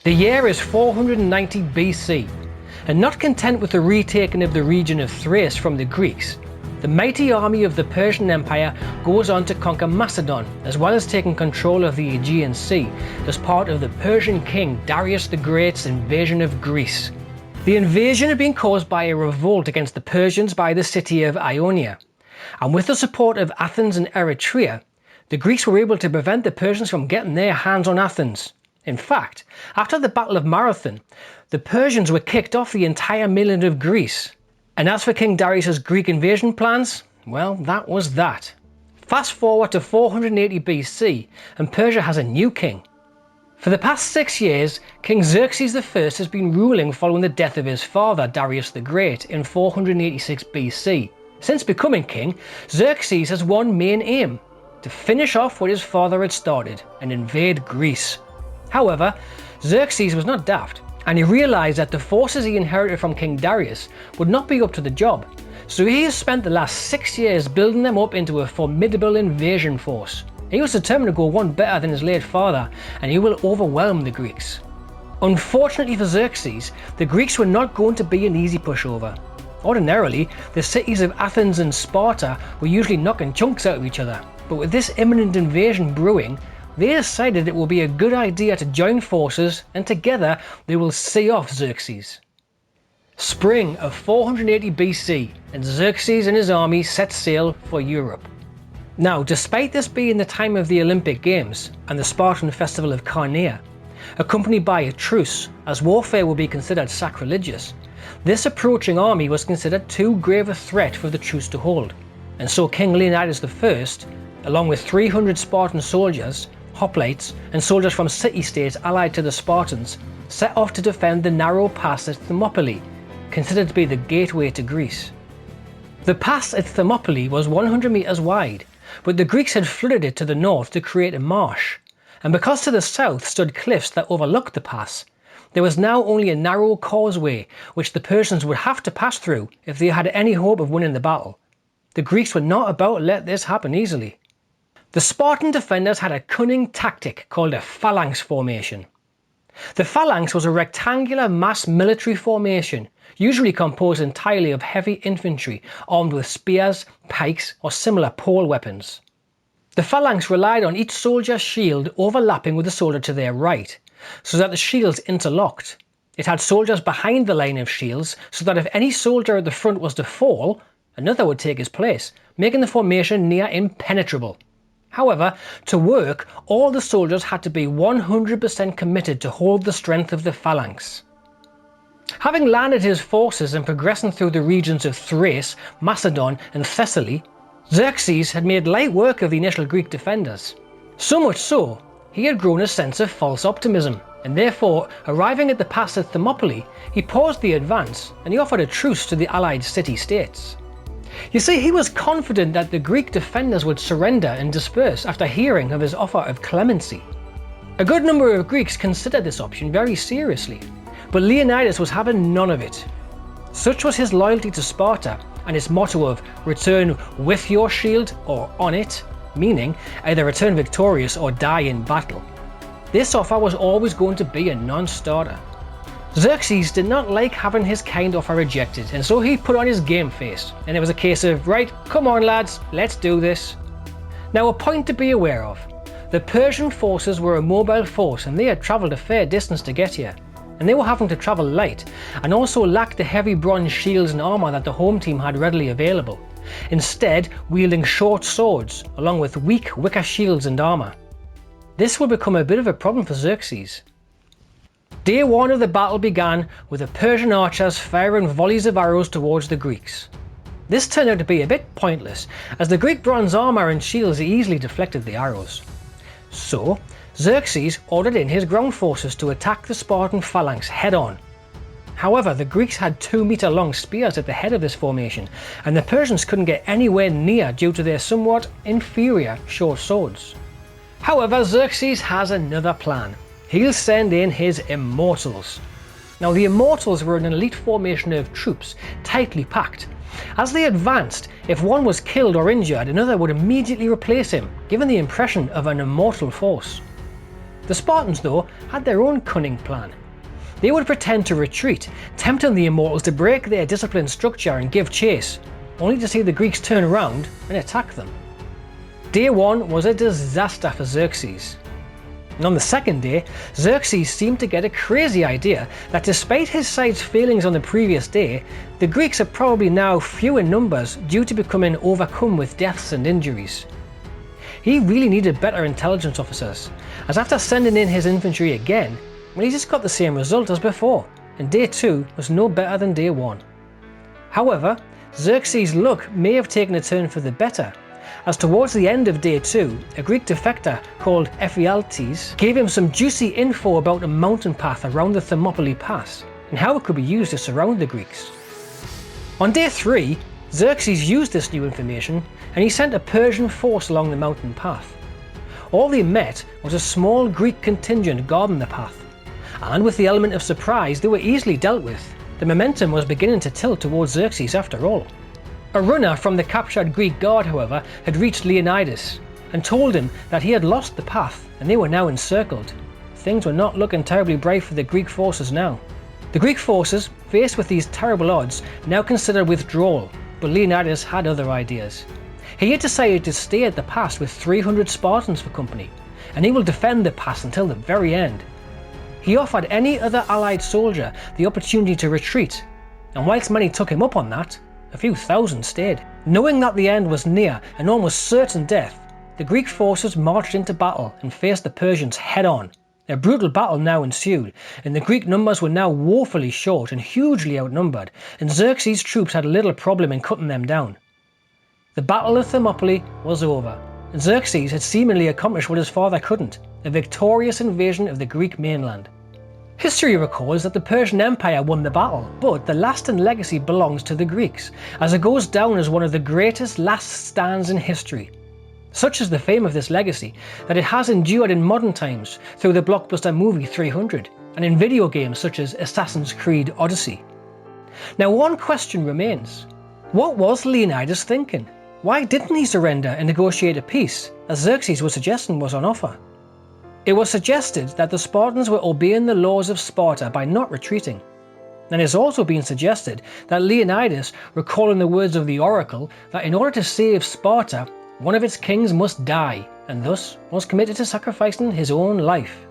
The year is 490 BC, and not content with the retaking of the region of Thrace from the Greeks, the mighty army of the Persian Empire goes on to conquer Macedon, as well as taking control of the Aegean Sea as part of the Persian king Darius the Great's invasion of Greece. The invasion had been caused by a revolt against the Persians by the city of Ionia, and with the support of Athens and Eretria, the Greeks were able to prevent the Persians from getting their hands on Athens. In fact, after the Battle of Marathon, the Persians were kicked off the entire mainland of Greece. And as for King Darius's Greek invasion plans, well, that was that. Fast forward to 480 BC, and Persia has a new king. For the past 6 years, King Xerxes I has been ruling following the death of his father, Darius the Great, in 486 BC. Since becoming king, Xerxes has one main aim: to finish off what his father had started and invade Greece. However, Xerxes was not daft, and he realised that the forces he inherited from King Darius would not be up to the job, so he has spent the last 6 years building them up into a formidable invasion force. He was determined to go one better than his late father, and he will overwhelm the Greeks. Unfortunately for Xerxes, the Greeks were not going to be an easy pushover. Ordinarily, the cities of Athens and Sparta were usually knocking chunks out of each other, but with this imminent invasion brewing, they decided it would be a good idea to join forces, and together they will see off Xerxes. Spring of 480 BC, and Xerxes and his army set sail for Europe. Now, despite this being the time of the Olympic Games and the Spartan festival of Carnea, accompanied by a truce, as warfare would be considered sacrilegious, this approaching army was considered too grave a threat for the truce to hold, and so King Leonidas I, along with 300 Spartan soldiers, hoplites, and soldiers from city-states allied to the Spartans, set off to defend the narrow pass at Thermopylae, considered to be the gateway to Greece. The pass at Thermopylae was 100 meters wide, but the Greeks had flooded it to the north to create a marsh, and because to the south stood cliffs that overlooked the pass, there was now only a narrow causeway which the Persians would have to pass through if they had any hope of winning the battle. The Greeks were not about to let this happen easily. The Spartan defenders had a cunning tactic called a phalanx formation. The phalanx was a rectangular mass military formation, usually composed entirely of heavy infantry armed with spears, pikes, or similar pole weapons. The phalanx relied on each soldier's shield overlapping with the soldier to their right, so that the shields interlocked. It had soldiers behind the line of shields, so that if any soldier at the front was to fall, another would take his place, making the formation near impenetrable. However, to work, all the soldiers had to be 100% committed to hold the strength of the phalanx. Having landed his forces and progressing through the regions of Thrace, Macedon, and Thessaly, Xerxes had made light work of the initial Greek defenders. So much so, he had grown a sense of false optimism, and therefore, arriving at the pass at Thermopylae, he paused the advance and he offered a truce to the allied city-states. You see, he was confident that the Greek defenders would surrender and disperse after hearing of his offer of clemency. A good number of Greeks considered this option very seriously, but Leonidas was having none of it. Such was his loyalty to Sparta and its motto of "return with your shield or on it," meaning either return victorious or die in battle. This offer was always going to be a non-starter. Xerxes did not like having his kind offer rejected, and so he put on his game face, and it was a case of, right, come on lads, let's do this. Now, a point to be aware of: the Persian forces were a mobile force and they had travelled a fair distance to get here, and they were having to travel light and also lacked the heavy bronze shields and armour that the home team had readily available, instead wielding short swords along with weak wicker shields and armour. This would become a bit of a problem for Xerxes. Day 1 of the battle began with the Persian archers firing volleys of arrows towards the Greeks. This turned out to be a bit pointless, as the Greek bronze armour and shields easily deflected the arrows. So, Xerxes ordered in his ground forces to attack the Spartan phalanx head-on. However, the Greeks had 2-meter-long spears at the head of this formation, and the Persians couldn't get anywhere near due to their somewhat inferior short swords. However, Xerxes has another plan. He'll send in his Immortals. Now, the Immortals were an elite formation of troops, tightly packed. As they advanced, if one was killed or injured, another would immediately replace him, giving the impression of an immortal force. The Spartans, though, had their own cunning plan. They would pretend to retreat, tempting the immortals to break their disciplined structure and give chase, only to see the Greeks turn around and attack them. Day 1 was a disaster for Xerxes. And on the second day, Xerxes seemed to get a crazy idea that despite his side's failings on the previous day, the Greeks are probably now few in numbers due to becoming overcome with deaths and injuries. He really needed better intelligence officers, as after sending in his infantry again, well, he just got the same result as before, and day 2 was no better than day 1. However, Xerxes' luck may have taken a turn for the better, as towards the end of day 2, a Greek defector called Ephialtes gave him some juicy info about a mountain path around the Thermopylae Pass, and how it could be used to surround the Greeks. On day 3, Xerxes used this new information, and he sent a Persian force along the mountain path. All they met was a small Greek contingent guarding the path, and with the element of surprise they were easily dealt with. The momentum was beginning to tilt towards Xerxes after all. A runner from the captured Greek guard, however, had reached Leonidas and told him that he had lost the path and they were now encircled. Things were not looking terribly bright for the Greek forces now. The Greek forces, faced with these terrible odds, now considered withdrawal, but Leonidas had other ideas. He had decided to stay at the pass with 300 Spartans for company, and he will defend the pass until the very end. He offered any other allied soldier the opportunity to retreat, and whilst many took him up on that, a few thousand stayed. Knowing that the end was near and almost certain death, the Greek forces marched into battle and faced the Persians head on. A brutal battle now ensued, and the Greek numbers were now woefully short and hugely outnumbered, and Xerxes' troops had little problem in cutting them down. The Battle of Thermopylae was over, and Xerxes had seemingly accomplished what his father couldn't, a victorious invasion of the Greek mainland. History records that the Persian Empire won the battle, but the lasting legacy belongs to the Greeks, as it goes down as one of the greatest last stands in history. Such is the fame of this legacy that it has endured in modern times through the blockbuster movie 300, and in video games such as Assassins Creed Odyssey. Now one question remains. What was Leonidas thinking? Why didn't he surrender and negotiate a peace, as Xerxes was suggesting was on offer? It was suggested that the Spartans were obeying the laws of Sparta by not retreating. And it's also been suggested that Leonidas, recalling the words of the oracle, that in order to save Sparta, one of its kings must die, and thus was committed to sacrificing his own life.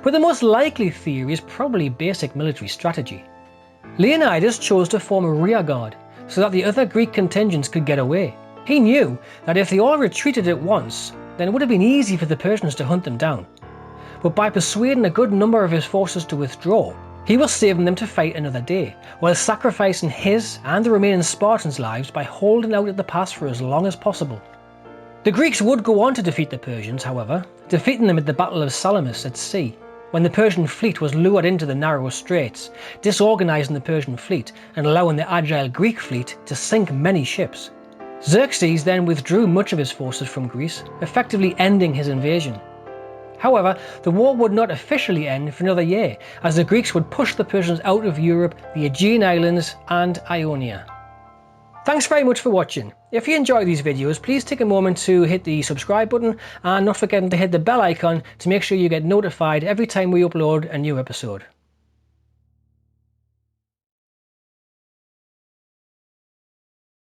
But the most likely theory is probably basic military strategy. Leonidas chose to form a rearguard, so that the other Greek contingents could get away. He knew that if they all retreated at once, then it would have been easy for the Persians to hunt them down. But by persuading a good number of his forces to withdraw, he was saving them to fight another day, while sacrificing his and the remaining Spartans' lives by holding out at the pass for as long as possible. The Greeks would go on to defeat the Persians, however, defeating them at the Battle of Salamis at sea, when the Persian fleet was lured into the narrow straits, disorganising the Persian fleet and allowing the agile Greek fleet to sink many ships. Xerxes then withdrew much of his forces from Greece, effectively ending his invasion. However, the war would not officially end for another year, as the Greeks would push the Persians out of Europe, the Aegean Islands and Ionia. Thanks very much for watching. If you enjoy these videos, please take a moment to hit the subscribe button and not forgetting to hit the bell icon to make sure you get notified every time we upload a new episode.